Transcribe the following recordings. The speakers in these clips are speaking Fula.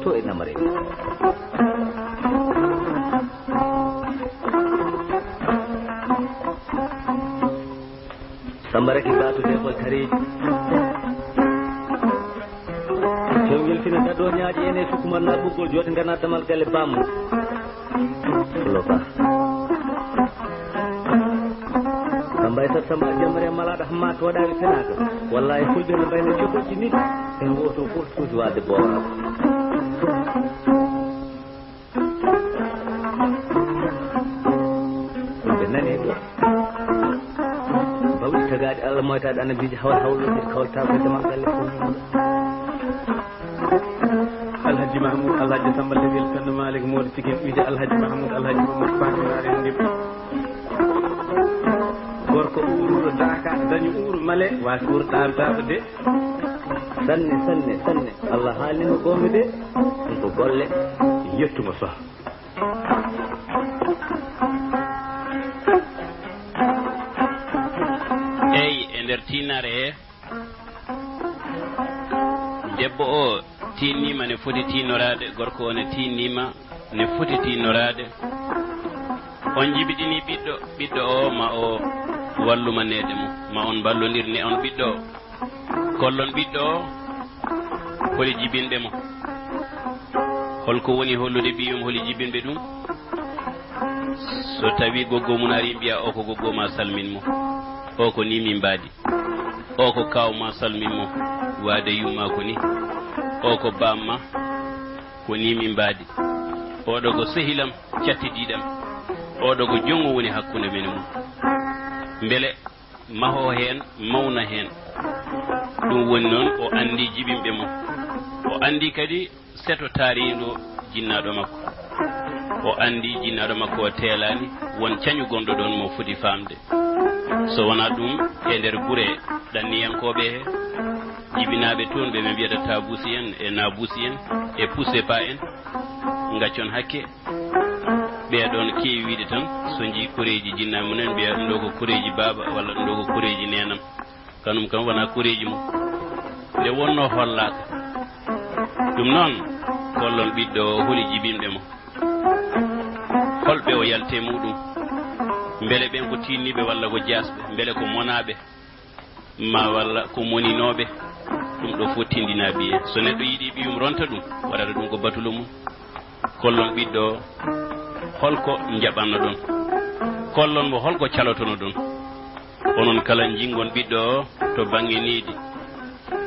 to e namare sambaraki batu debol tareji jawgel fina dado nyaaji ene fukuman na bugol joti ngana damal galle bammu loba sambay sa samba jamare malada hamma to wadawi senaka wallahi fulbe no bayna jogoji ni en woto ko tuju wade bora benane do bawi tagadi Allah moyta da annabi hawlu kawta ko damal galle ko Alhaji Mahmoud Alhaji Samba Lewel Kande Malik Modi Tikin wiji Alhaji Mahmoud Alhaji Mamadou Fatimare ndib gorko uru daka dañu uru male wa ur dartaɓe de sanne Allah haalino gonmi de ko golle yettuma so eyi e nder tinare debbo o tinnima ne foti tinnorade gorko o ne tinnima ne foti tinnorade on jibiɗini ɓiɗɗo o ma o wallumanede mo ma on ballodirne on ɓiɗɗo o kollon ɓiɗɗo o holi jibinɓe mo holko woni hollude ɓiyum holi jibinɓe ɗum so tawi goggo mum ari mbiya o ko goggo ma salmin mo o ko ni min mbaadi o ko kawma salmin mo waade yummako ni o ko bamma ko ni min mbaadi oɗo ko sehilam cattidiɗam oɗo ko jongo woni hakkunde men mum beele maho hen mawna hen ɗum woni noon o andi jibinɓe mum o andi kadi seto taarindo jinnaɗo makko o andi jinnaɗo makko o teelani won cañu gonɗo ɗon mo foti famde so wona ɗum e nder guure ɗanniyankoɓe he jibinaɓe toon ɓe ɓe mbiyata tabusi en e nabusi en e pousse pas en gaccon hakke ɓeɗon keewi wiide tan so jii koreji jinnaɓe munen mbiya ɗum ɗo ko koreji baba walla ɗum ɗo ko koreji nenam kanum kam wona koreji mum nde wonno hollaka ɗum noon kollon ɓiɗɗo o holi jibinɓe mo holɓe o yalte muɗum beele ɓen ko tinniɓe walla ko jasɓe beele ko monaɓe ma walla ko moninoɓe ɗum ɗo fof tindina biye so neɗɗo yiiɗi ɓiyum ronta ɗum waɗata ɗum ko batulo mum kollon ɓiɗɗo o holko jaɓanno ɗon kollon mo holko calotono ɗon onon kala jingon ɓiɗɗo o to banggue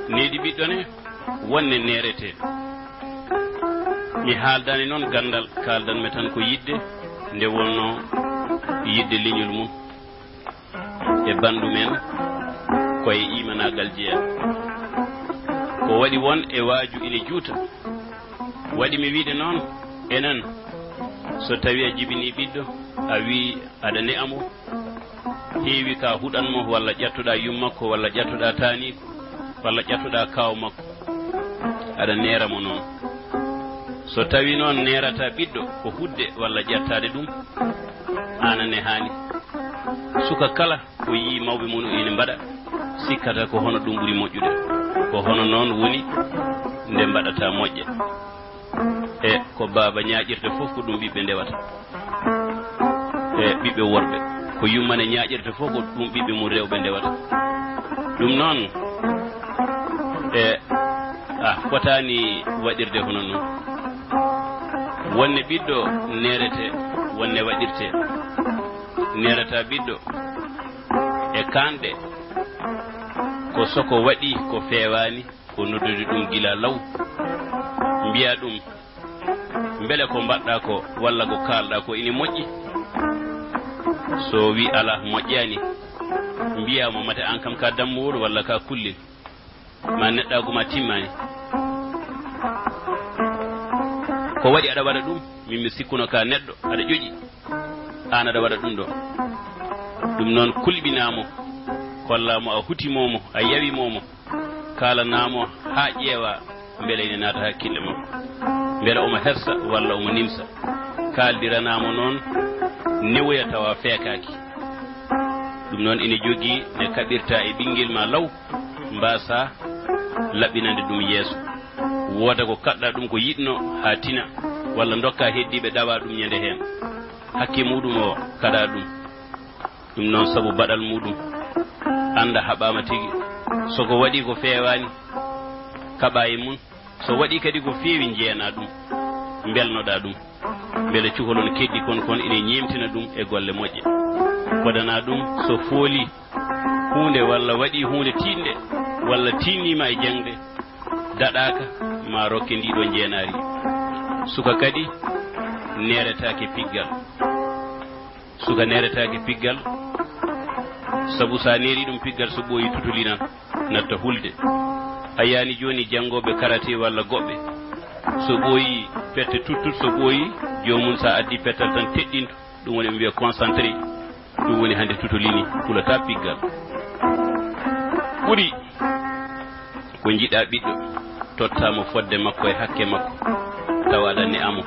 needi ɓiɗɗo ne wonne nereteɗo mi haaldani noon gandal kaldanmi tan ko yidde nde wonno yidde leñol mum e bandu men koye imanagal jeeya ko waɗi won e waaju ine juuta waɗi mi wiide noon enen so tawi a jibini ɓiɗɗo a wi aɗa ne amo heewi ka huɗanmo walla ƴattuɗa yummakko walla ƴattuɗa taniko walla ƴattuɗa kaw makko aɗa neramo noon so tawi noon nerata ɓiɗɗo ko hudde walla ƴattade ɗum anane hani suka kala ko yi mawɓe mum ene mbaɗa sikkata ko hono ɗum ɓuuri moƴƴude ko hono noon woni nde mbaɗata moƴƴe e ko baba ñaaƴirte fof ko ɗum ɓiɓɓe ndewata e ɓiɓɓe worɓe ko yummane ñaaƴirte fof ko ɗum ɓiɓɓe mum rewɓe ndewata ɗum noon e a fotani waɗirde hono noon wonne ɓiɗɗo nerete wonne waɗirte nerata ɓiɗɗo e kanɗe ko soko waɗi ko fewani ko noddude ɗum gila law mbiya ɗum beele ko mbaɗɗa ko walla ko kalɗa ko ine moƴƴi so wi ala moƴƴani mbiyamo mate an kam ka dammuwol walla ka kullel ma neɗɗago ma timmani ko waɗi aɗa waɗa ɗum min mi sikkuno ka neɗɗo aɗa ƴoƴi an aɗa waɗa ɗum ɗo ɗum noon kulɓinamo kollamo a hutimomo a yawimomo kalanamo ha ƴeewa beele ine naata hakkille makko beele omo hersa walla omo nimsa kaldiranamo noon newoya tawa feekaki ɗum noon ine jogii ne kaɓirta e ɓinguel ma law mbasa laɓɓinande ɗum yeeso woda ko kadda dum ko yidno ha tina walla dokka heddibe dawa dum nyande hen hakke mudum o kada dum non sabu badal mudum anda habama tigi soko wadi ko feewani kabaye mun so wadi kadi ko feewi jeena dum belnoda dum bele cuholon keddi kon ine nyemtina dum e golle mojje wadana dum so fooli hunde walla wadi hunde tinde walla tinnima e jangde dadaka ma rokke ndido jeenari suka kadi neretaake piggal suka neretaake piggal sabu sa neri dum piggal so boyi tutulina natta hulde ayani joni jangobe karate walla gobbe so boyi pette tuttul so boyi jomum sa addi pettal tan teddinto dum woni mbiya concentré dum woni hande tutulini kulata piggal buri ko jida biddo tottamo fodde makko e hakke makko tawada ne amo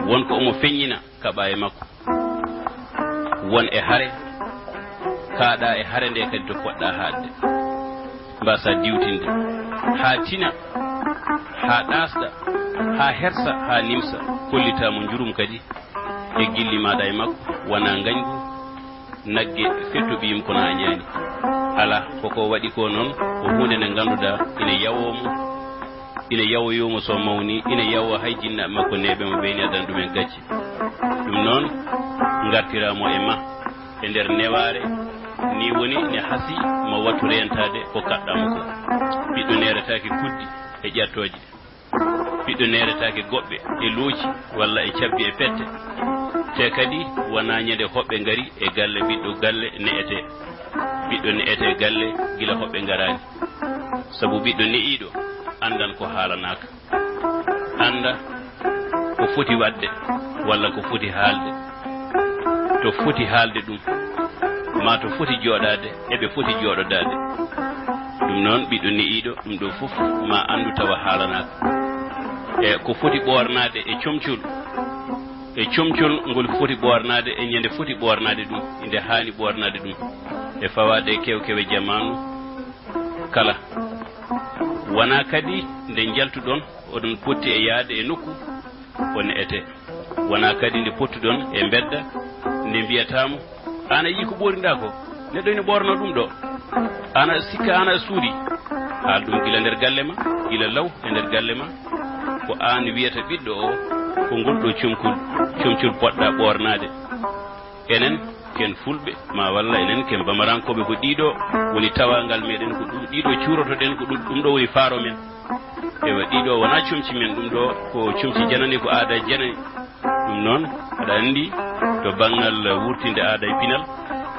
wonko omo feññina kaba e makko won e hare kaada e hare nde kadi to podda haadde mbasa diwtinde ha tina ha dasda ha hersa ha nimsa kollita mo jurum kadi e gilli maada e makko wana ngañgu nagge fetto biyim kono anyani ala koko wadi ko non ko hunde ne ganduda ina yawoyomo so mawni ina yawo hayjinna makko nebe mo beeni adan dum en gacci dum non ngartiramo e ma e der neware ni woni ne hasi mo wattu rentade ko kaddamo ko biddo neretaake kuddi e jattoje biddo neretaake gobbe e looci walla e cabbi e pette te kadi wana nyande hobbe ngari e galle biddo galle neete biddo neete galle gila hobbe ngarani sabu biddo neido andan ko haalanaka anda ko foti wadde walla ko foti haalde to foti haalde dum ma to foti jodade ebe foti jododade dum non biddo neido dum do fof ma andu tawa haalanaka e ko foti bornade e comcol ngol foti bornade e nyande foti bornade dum inde haani bornade dum e fawade kewkewe jamanu kala wana kadi nde jaltudon odon potti e yaade e nokku on ete wana kadi nde pottudon e bedda nde biyatamo ana yi ko borinda ko neddo ina borno dum do ana sikka ana suudi haal dum gila nder galle ma gila law e nder galle ma ko an wiyata biddo o ko ngoldo comcul podda bornade enen ken fulbe ma walla enen ken bamarankobe ko dido woni tawangal meden ko dum dido curoto den ko dum do woni faro men e wadido wana comci men dum do ko comci janani ko aada janani dum non ada andi to bangal wurtinde aada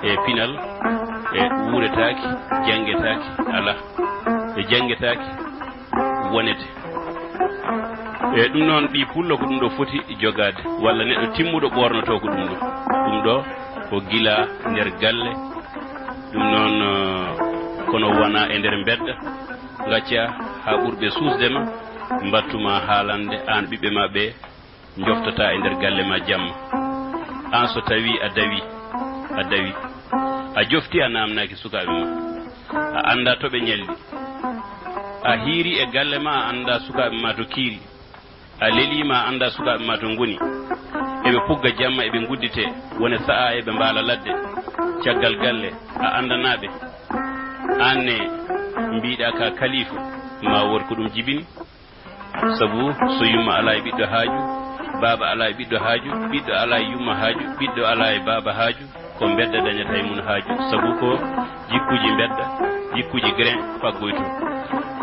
e pinal e wuretaaki jangetaaki ala e jangetaaki wonete e dum non di pullo ko dum do foti jogade walla neddo timmudo bornoto ko dum do ko gila nder galle dum non kono wana e nder bedda gaccia ha burbe suusdema mbattuma haalande an bibbe mabbe joftata e nder galle ma jamma an so tawi a dawi a jofti a namnaki sukabe ma a anda to be nyaldi a hiri e galle ma a anda sukabe ma to kiri a lelima anda sukabe ma to ngoni ebe pugga jamma ebe guddite wona saa ebe mbala ladde caggal galle a andanabe anne mbiida ka khalifa ma worko dum jibini sabu so yumma ala biddo haaju baba ala biddo haaju biddo ala yumma haaju biddo ala baba haaju ko bedda dañata mun haaju sabu ko jikkuji bedda jikkuji grain faggoyto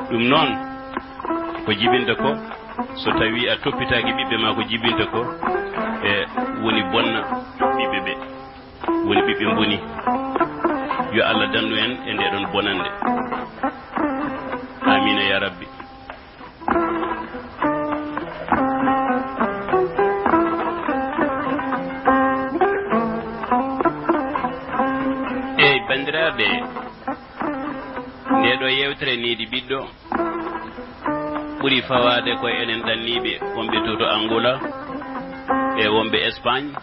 dum non ko jibinta ko so tawi a toppitaaki bibbe ma ko jibinta ko e woni bonna bibbe be woni bibbe mboni yo Allah dandu en e nde don bonande amina ya rabbi e bandirabe nde do yewtere ni di biddo buri fawade ko enen dannibe wonbe toto Angola be wonbe Espagne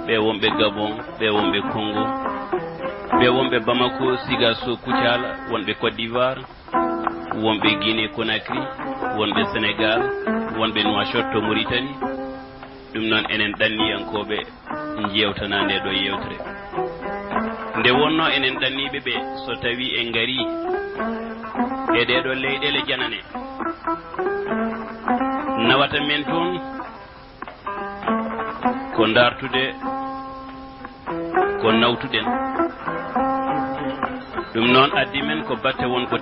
be wonbe Gabon be wonbe Congo be wonbe Bamako Sigasso Kucala wonbe Côte d'Ivoire wonbe Guinée Conakry wonɓe Sénégal wonɓe Nouakchott to Mauritanie ɗum noon enen ɗanniyankoɓe jewtana nde ɗo yewtere nde wonno enen ɗanniɓe ɓe so tawi en ngari e ɗeɗo leyɗele janane nawata men toon ko dartude ko nawtuɗen ɗum noon addi men ko batte won ko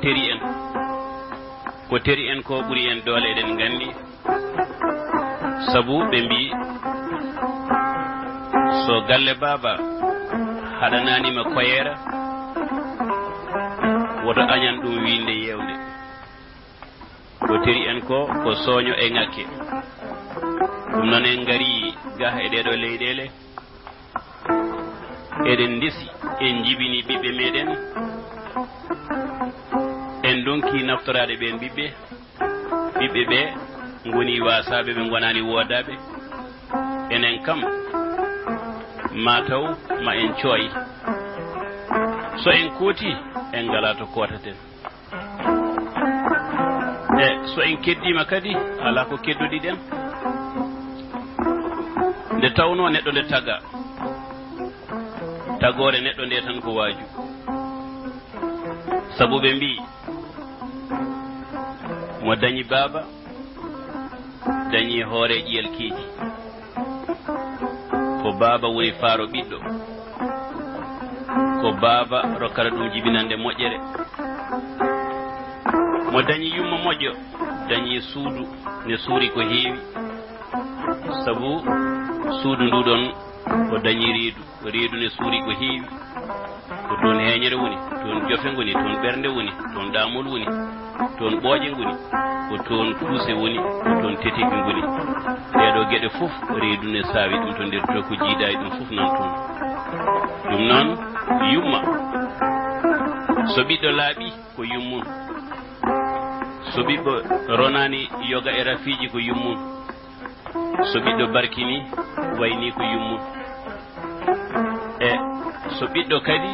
teri en ko ɓuri en doole eɗen gandi sabu ɓe mbi so galle baba haɗananima koyera woto añan ɗum winde yewde ko teri en ko sooño e ŋakke ɗum noon en ngari ga e ɗeɗo leyɗele eɗen desi en jibini ɓiɓɓe meɗen en donki naftorade ɓen ɓiɓɓe ɓe goni wasaɓe ɓe gonani wodaɓe enen kam mataw ma en cooyi so en kooti en ngala to kotaten e so en keddima kadi ala ko keddoɗiɗen nde tawno neɗɗo nde tagga tagore neɗɗo nde tan ko waaju sabu ɓe mbi mo dañi baaba dañi hoore ƴiyel kiiji ko baaba woni faaro ɓiɗɗo ko baaba rokkata ɗum jibinande moƴƴere mo dañi yumma moƴƴo dañi suudu ne suuri ko heewi sabu suudu ndu ɗon o dañi reedu ne suuri ko heewi ko toon heeñere woni toon jofe ngoni toon ɓernde woni toon ɗamol woni toon ɓooƴe ngoni ko toon tuuse woni ko toon tetigi ngoni ɗeɗo gueɗe fof reedu ne saawi ɗum to nder to ko jiiɗa e ɗum fof nan toon ɗum noon yumma so ɓiɗɗo laaɓi ko yummum so ɓiɗɗo ronani yoga e rafiji ko yummum so ɓiɗɗo barkini wayni ko yummum e so ɓiɗɗo kadi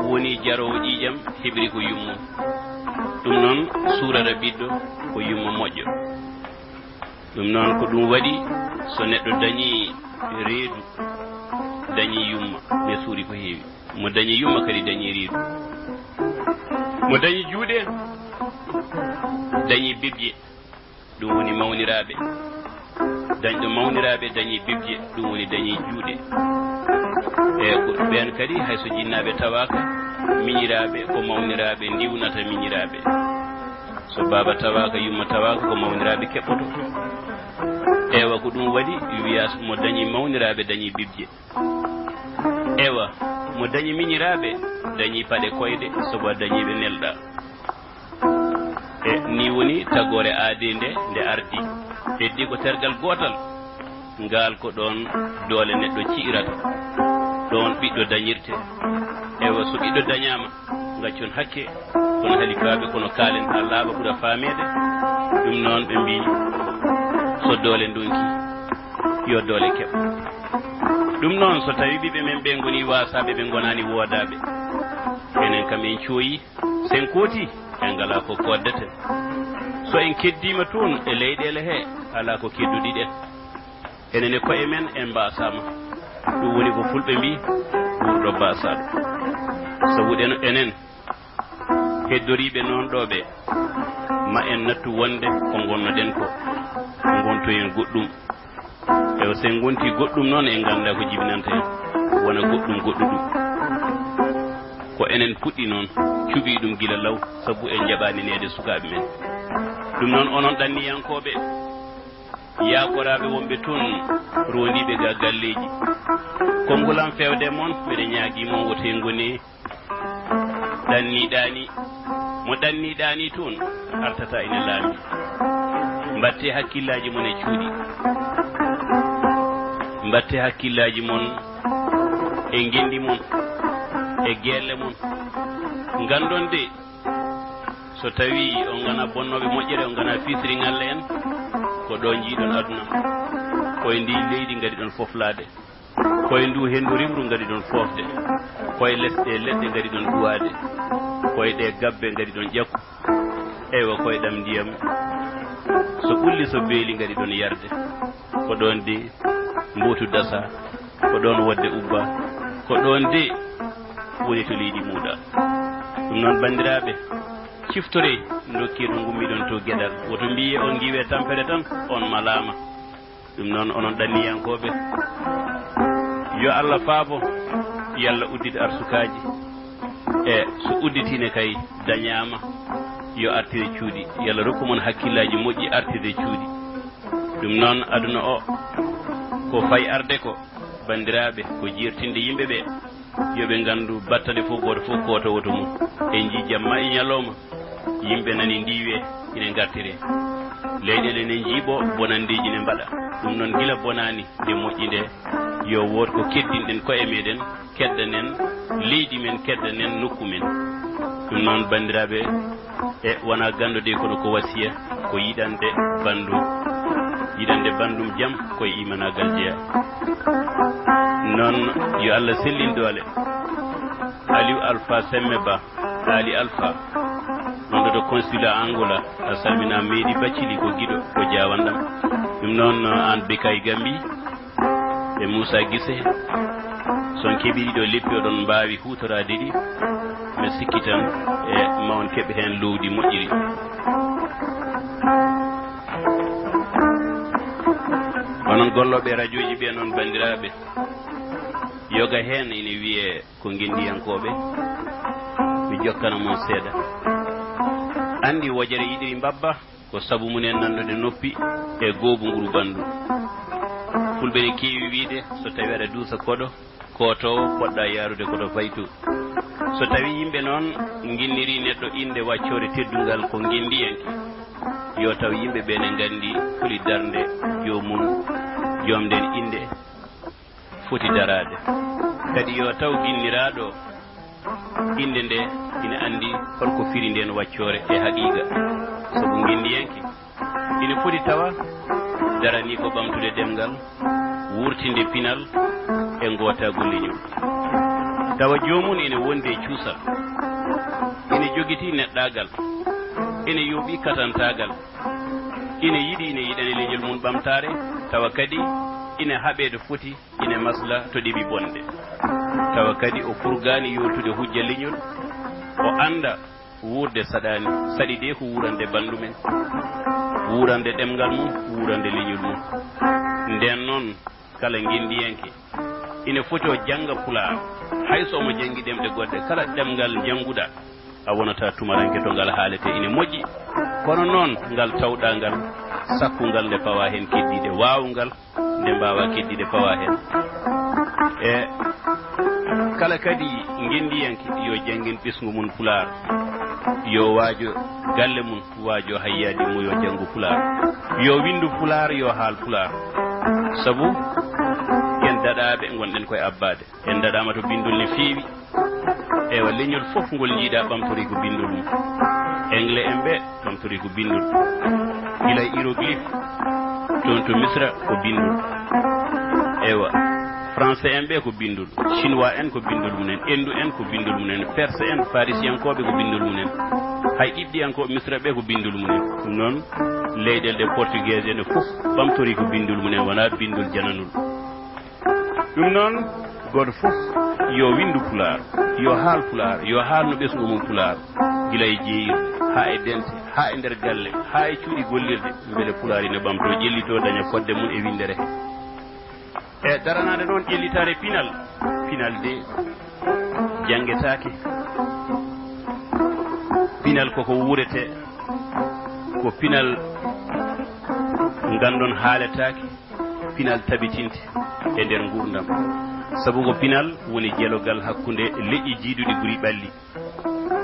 woni jarowo ƴiƴam heɓiri ko yummum ɗum noon suurata ɓiɗɗo ko yumma moƴƴo ɗum noon ko ɗum waɗi so neɗɗo dañi reedu dañi yumma ɓe suuri ko heewi mo dañi yumma kadi dañi reedu mo dañi juuɗe dañi bibje ɗum woni mawniraɓe dañɗo mawniraɓe dañi bibje ɗum woni dañi juuɗe e ɓen kadi hayso jinnaɓe tawaka miñiraɓe ko mawniraɓe ndiwnata miñiraɓe so baba tawaka yumma tawaka ko mawniraɓe keɓɓoto ewa ko ɗum waɗi wiya mo dañi mawniraɓe dañi bibje ewa mo dañi miñiraɓe dañi paɗe koyɗe sobo dañiɓe nelɗa e ni woni tagore aade nde ardi heddi ko tergal gotal ngal ko ɗon doole neɗɗo ci'irata ɗon ɓiɗɗo dañirte ewa so ɓiɗɗo dañama gaccon hakke kono halikaɓe kono kaalen ha laaɓa ɓuura famede ɗum noon ɓe mbi so doole ndonki yo doole keɓ ɗum noon so tawi ɓiɓɓe men ɓe goni wasaɓe ɓe gonani woodaɓe enen kam en cooyi sen kooti en ngala ko koddeten so en keddima toon e leyɗele he ala ko kedduɗiɗen enen e koye men en mbasama ɗum woni ko fulɓe mbi ɓurɗo basaɗo sabu enen heddoriɓe noon ɗoɓe ma en nattu wonde ko gonnoɗen ko gontoyen goɗɗum e sen gonti goɗɗum noon en ganda ko jibinanta en wona goɗɗum goɗɗuɗum ko enen puɗɗi noon cuɓi ɗum gila law sabu en jaɓani nede sukaɓe men ɗum noon onon ɗanniyankoɓe yakoraɓe wonɓe toon rondiɓe ga galleji kongulam fewde moon mbeɗe ñaaguimon wote goni ɗanniɗani mo ɗanniɗani toon artata ina laami mbatte hakkillaji mon e cuuɗi mbatte hakkillaji mon e gendi mon e gelle mon gandon de so tawi on gana bonnoɓe moƴƴere on gana fisiri ngalle en ko ɗo jiiɗon aduna koye ndi leydi gadi ɗon foflade koye ndu hendu rimru gadi ɗon fofde koye lesɗe leɗɗe gadi ɗon duwade koye ɗe gabbe gadi ɗon ƴakku eywa koye ɗam ndiyam so ɓulli so beeli ngari ɗon yarde ko ɗon de mbotu dasa ko ɗon wadde ubba ko ɗon de woni to leydi muuɗa ɗum noon bandiraɓe ciftore dokki ɗo gummiɗon to gueɗal woto mbiye on giwe tampere tan on malama ɗum noon onon ɗanniyankoɓe yo Allah faabo yalla uddita arsukaji e so udditine kay dañama yo artire cuuɗi yalla rokku mon hakkillaji moƴƴi artide cuuɗi ɗum noon aduna o ko fay arde ko bandiraɓe ko jirtinde yimɓeɓe yoɓe gandu battane fof goto fof koto woto mum en ji jamma e ñalawma yimɓe nani ndiwe ine gartire leyɗele ne jiiɓo bonandiji ne mbaɗa ɗum noon gila bonani nde moƴƴi nde yo wood ko keddinɗen koye meɗen keddanen leydi men keddanen nokku men ɗum noon bandiraɓe e wona gandude kono ko wasiya ko yiɗande bandum jaam koye imanagal jeeya noon yo Allah sellin doole Aliou Alpha Semme Ba Ali Alpha non to consulat Angola a salmina Meydi Bathily ko giɗo ko jawanɗam ɗum noon an Bekay Gambi e Moussa Guissé son keɓiɗi ɗo leppi oɗon mbawi hutorade ɗi mi sikki tan e mawon keɓe hen lowdi moƴƴiri onon golloɓe radio ji ɓe noon bandiraɓe yoga hen ine wiye ko gendiyankoɓe mi jokkana mon seeɗa andi wojere yiɗiri mbabba ko saabu munen nandude noppi e goobu nguru bandu fulɓe ne keewi wiide so tawi aɗa duusa koɗo kotowo poɗɗa yarude koto faytu so tawi yimɓe noon ginniri neɗɗo inde waccore teddungal ko gendiyanke yo taw yimɓe ɓe ne gandi holi darde jomum jomden inde foti darade kadi yo taw ginniraɗo inde nde ina andi holko firi nden waccore e haqiqa sabu gendiyanke ina foti tawa darani ko ɓamtude ɗemgal wurtinde pinal e gootagol leñol tawa jomum ene wonde cuusal ene jogiti neɗɗagal ene yooɓi katantagal ine yiɗane leñol mum ɓamtare tawa kadi ina haaɓede foti ina masla to ɗeɓi bonde tawa kadi o furgani yoltude hujja leñol o anda wurde saɗani saɗi de ko wurande bandumen wurande ɗemgal mum wurande leñol mum nden noon kala gendiyanke ina foti o jangga Pulaar hayso omo jangi ɗemɗe goɗɗe kala ɗemgal janguɗa a wonata tumaranke to ngal haalete ine moƴƴi kono noon ngal tawɗa ngal sakkungal nde pawa hen keddide wawgal nde mbawa keddide pawa hen e kala kadi gendiyanke yo jangin ɓesgu mum Pulaar yo waajo galle mum waajo hayyadi mum yo janggu Pulaar yo windu Pulaar yo haal Pulaar sabu en daɗaɓe gonɗen koye abbade en daɗama to bindol ne feewi ewa leñol fof ngol jiiɗa ɓamtori ko bindol mum anglais en ɓe ɓamtori ko bindol gila hiéroglyphe toon to Misra ko bindol ewa français en ɓe ko bindol chinois en ko bindol mumen endu en ko bindol mumen perse en farisiyankoɓe ko bindol mumen hay ɗiɗɗiyankoɓe Misra ɓe ko bindol mumen ɗum noon leyɗel ɗe portugais ene fof ɓamtori ko bindol mumen wona bindol jananol ɗum noon goto fof yo windu Pulaar yo haal Pulaar yo haalno ɓesgu mum Pulaar gila e jeeyir ha e dente ha e nder galle ha e cuuɗi gollirde beele Pulaar ine ɓamto ƴellito daña kodde mum e windere he e daranade noon ƴellitare pinal de janggetake pinal koko wurete ko pinal gandon haaletake pinal tabitinte e nder gurdam sabu ko pinal woni jeelogal hakkunde leƴƴi jiiduɗi ɓuuri ɓalli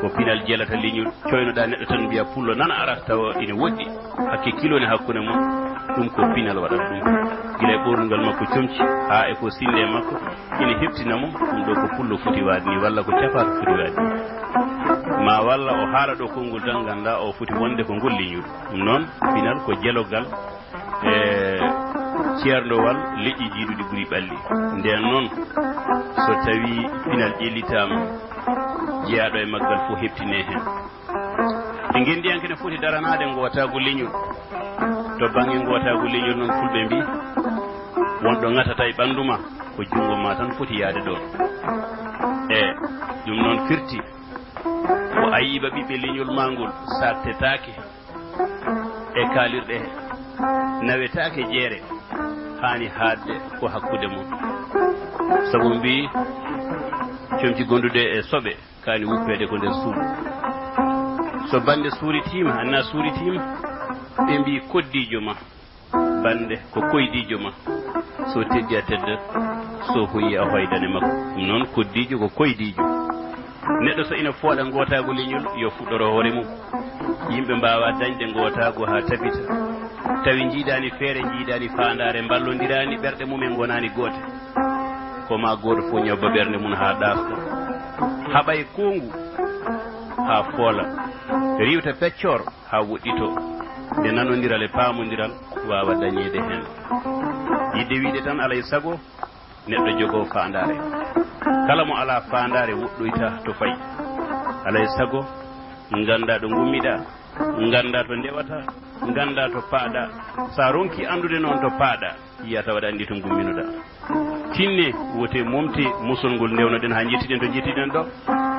ko pinal jeelata leñol coynoɗa neɗɗo tan mbiya pullo nana ara tawa ine woɗɗi hakke kilone hakkude mum ɗum ko pinal waɗata ɗum gila e ɓornugal makko comci ha e ko sinde makko ine heptinamo ɗum ɗo ko pullo foti waade ni walla ko cafaka foti waade ni ma walla o haala ɗo konngol tan ganda o foti wonde ko ngol leñol ɗum noon pinal ko jeelogal e ceerdowal leƴƴi jiiɗuɗi ɓuuri ɓalli nden noon so tawi pinal ƴellitama jeeyaɗo e maggal fof heptine hen e gendiyanke ne foti daranade gotago leñol to bange gotago leñol noon fulɓe mbi wonɗo gatata e ɓandu ma ko jungo ma tan foti yaade ɗon e ɗum noon firti ko ayiba ɓiɓɓe leñol ma ngol sartetake e kalirɗe he nawetake jeere hani haadde ko hakkude mum sabu mbi comci gondude e soɓe kani wuppede ko nder suudu so bande suuritima anna suuritima ɓe mbi koddijo ma bande ko koydijo ma so teddi a tedda so hoyi a hoydane makko ɗum noon koddijo ko koydijo neɗɗo so ina fooɗa gotago leñol yo fuɗɗoro hoore mum yimɓe mbawa dañde gotago ha tabita tawi jiidani feere jiidani fandare ballodirani ɓerɗe mumen gonani goote koma goto fof ñabba ɓernde mum ha ɗasɗo haɓay kongu ha foola riwta peccor ha woɗɗito nde nanodiral e pamodiral wawa dañede hen yidde wiide tan alay saago neɗɗo jogo fandare kala mo ala fandare woɗɗoyta to fayi alay saago ganda ɗo gummiɗa ganda to ndewata ganda to paaɗa sa ronki andude noon to paaɗa yiyata waɗa andi to gumminoɗa tinne wote momte musol ngol ndewnoɗen ha jettiɗen to jettiɗen ɗo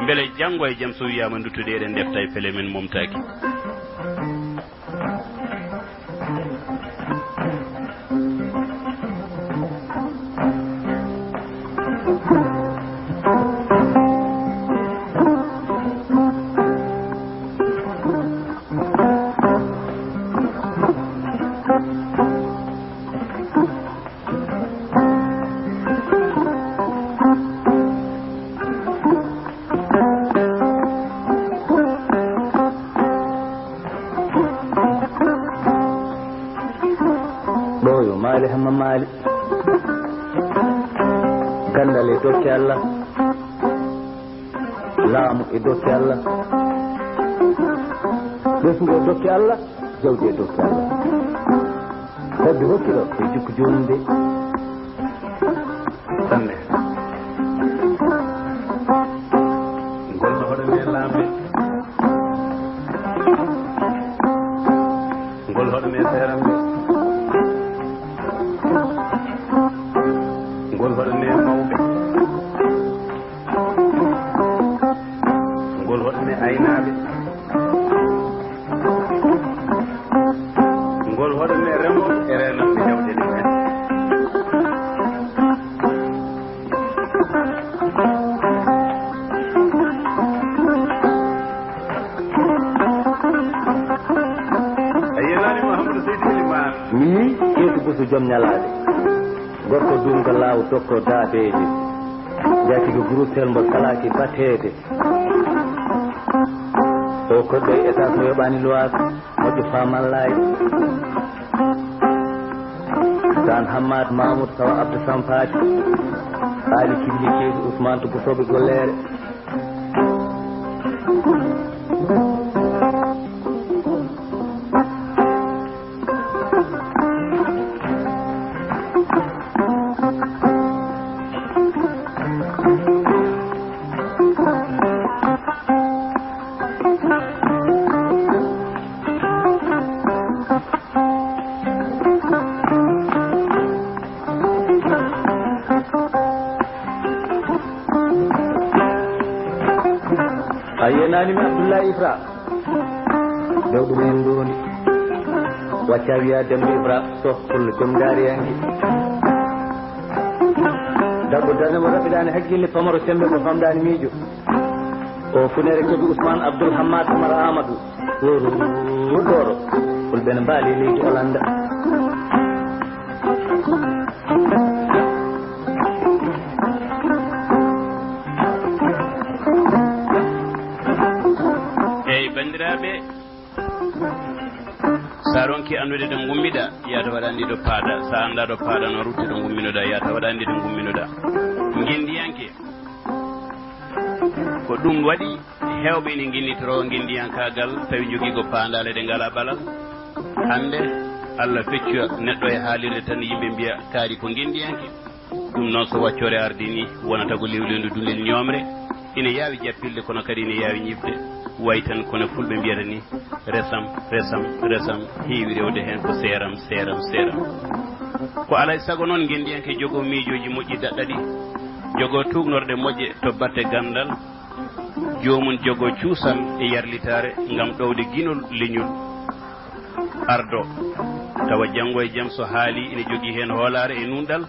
beele janggo e jaam so wiyama duttude eɗen defta e pele men momtaki hamma maali gandal e dokke Allah laamu e dokke Allah ɓesgu e dokke Allah jawdi e dokke Allah wadde hokkiɗo e jikku joni nde sanne golno hoɗo nde laamde ngol hoɗo nde seeram nde ngol hoɗone mawɓe ngol hoɗone aynaɓe ngol hoɗone remoɓe e renoɓe jawɗele men a yenani Mouhamadou Seydou Elimane mi ƴeetu busu joom ñalade gorko dunga laaw dokko daabeji jatigo groutel mbo salaki batede o koɗɗo e état mo yoɓani lois moƴƴo famallaji dan Hammad Mamoudou Sawa Abdou Sampati Ali Kibli Keesu Ousmane to gosoɓe gollere a yenanimi Abdoulaye Ibra dewɗo men ndoni wacca wiya Demba Ibra sohkulle joom gaariyangi dabbo darnemo raɓiɗani hakkille pamaro sembe mo famɗani miijo o funere kebi Ousmane Abdoul Hammad Oumar Amadou ɗoro fulɓe ne mbaali leydi Olanda bandiraɓe sa ronki andude ɗo gummiɗa yata waɗandi ɗo paaɗa sa anda ɗo paaɗa no rutte ɗo gumminoɗa yata waɗandi ɗo gumminoɗa guindiyanke ko ɗum waɗi hewɓe ne guinnitoro guindiyankagal tawi jogui ko pandale ɗe ngala ɓalal hande Allah feccu neɗɗo e haalirde tan yimɓe mbiya kaari ko guindiyanke ɗum noon so waccore ardi ni wonata ko lewlendu dulel ñomre ina yaawi jappilde kono kadi ina yaawi ñibde way tan kono fulɓe mbiyata ni resam heewi rewde heen ko seeram ko alay sago noon ngendi en ke jogo miijoji moƴƴi daɗɗaɗi jogo tugnorde moƴƴe to batte gandal jomum jogo cuusal e yarlitare ngam ɗowde ginol leñol ardo tawa janngo e jaam so haali ene jogii heen hoolare e nunɗal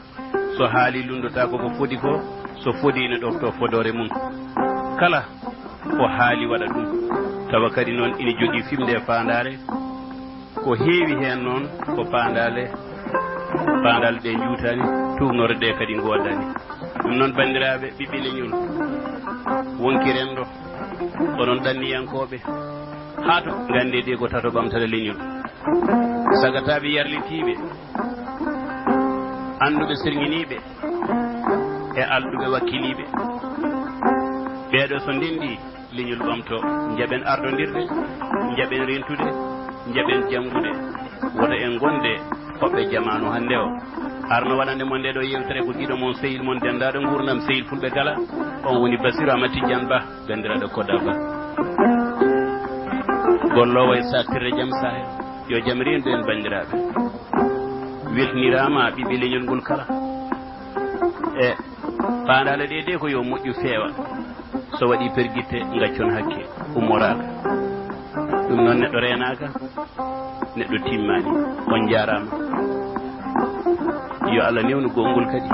so haali lundota koko fodi ko so fodi ene ɗofto fodore mum kala ko haali waɗa ɗum tawa kadi noon ine jogii fimde e fandare ko heewi heen noon ko pandale ɗe juutani tugnorde ɗe kadi godani ɗum noon bandiraɓe ɓiɓɓe leñol wonki renɗo onon ɗanniyankoɓe haato gande de ko tato ɓamtata leñol sagataɓe yarlitiɓe anduɓe sirguiniɓe e alɗuɓe wakkiliɓe ɓeeɗo so ndendi leñol ɓamto jaɓen ardodirde jaɓen rentude jaɓen janggude woto en gonde hoɓɓe jamanu hande o arno waɗande mon nde ɗo yewtere ko ɗiɗo mon sehil mon dendaɗo gurdam sehil fulɓe kala on woni Bassirou Amadou Tidiane Ba bandiraɗo Kodda Ba gollowo e saktirde jaam Sahel yo jaam rendu en bandiraɓe weltinirama ɓiɓɓe leñol ngol kala e fandale ɗe ko yo moƴƴu feewa so waɗi perguitte gaccon hakke ummoraka ɗum noon neɗɗo renaka neɗɗo timmani on jarama yo Allah newnu gongol kadi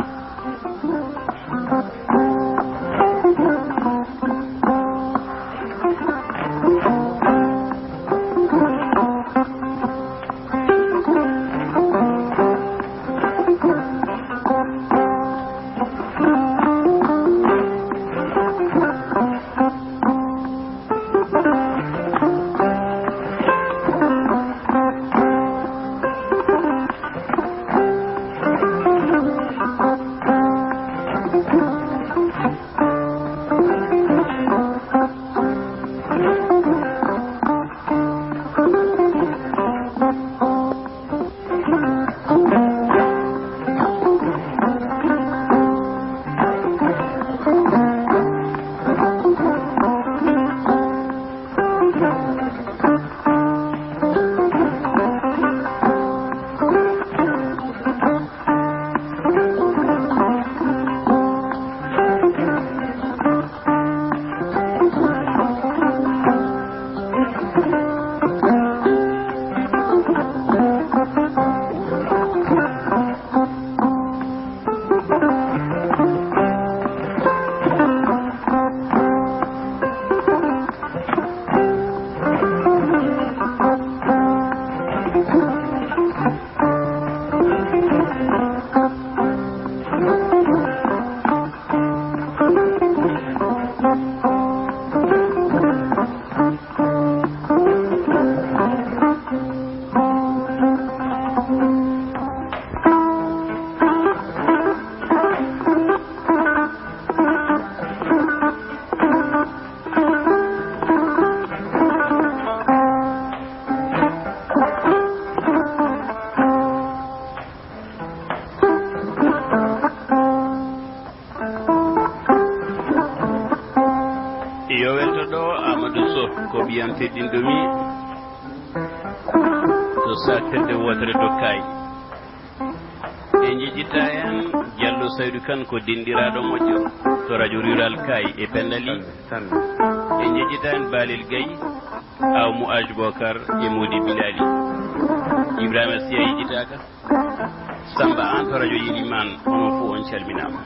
teddinɗomi to sakkirde wotere dokkay e jejjita en Diallo Saydou Kane ko dendiraɗo moƴƴo to radio rural kay e Pendali e jejjita en Balil Gaye aw Mouaj Bocar e Modi Bilali Ibrahima Sy a yejjitaka Samba an to radio Yiliman onon fof on calminama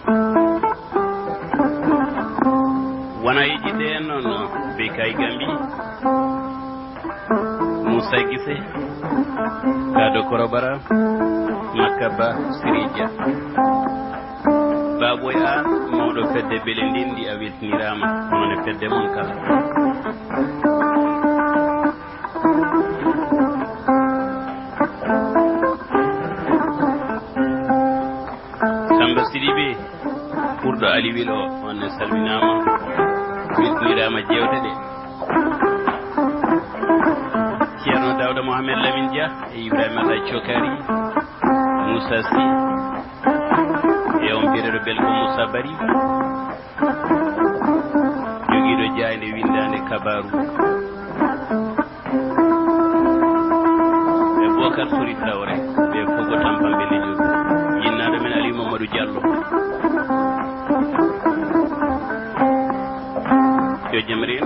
wona yejjide en noon Bekay Gambi Moussa Guissé Kado Korobara Makaba Siridja Baboy an mawɗo fedde Bele Ndindi a weltinirama onon e fedde mon kala Samba Sidibé ɓurɗo Ali Wilo on e salminama weltinirama jewte ɗe Ceerno Dawda Mohamed Lamine Dia e Ibrahima Alay Cokari Moussa Sy e on mbiyeteɗo bel ko Moussa Bari joguiɗo jayde windande kabaru e Bocar Sori Traoré ɓe fof ko tampamɓe leƴol jinnaɗo men Aliou Mamadou Diallo yo jam reen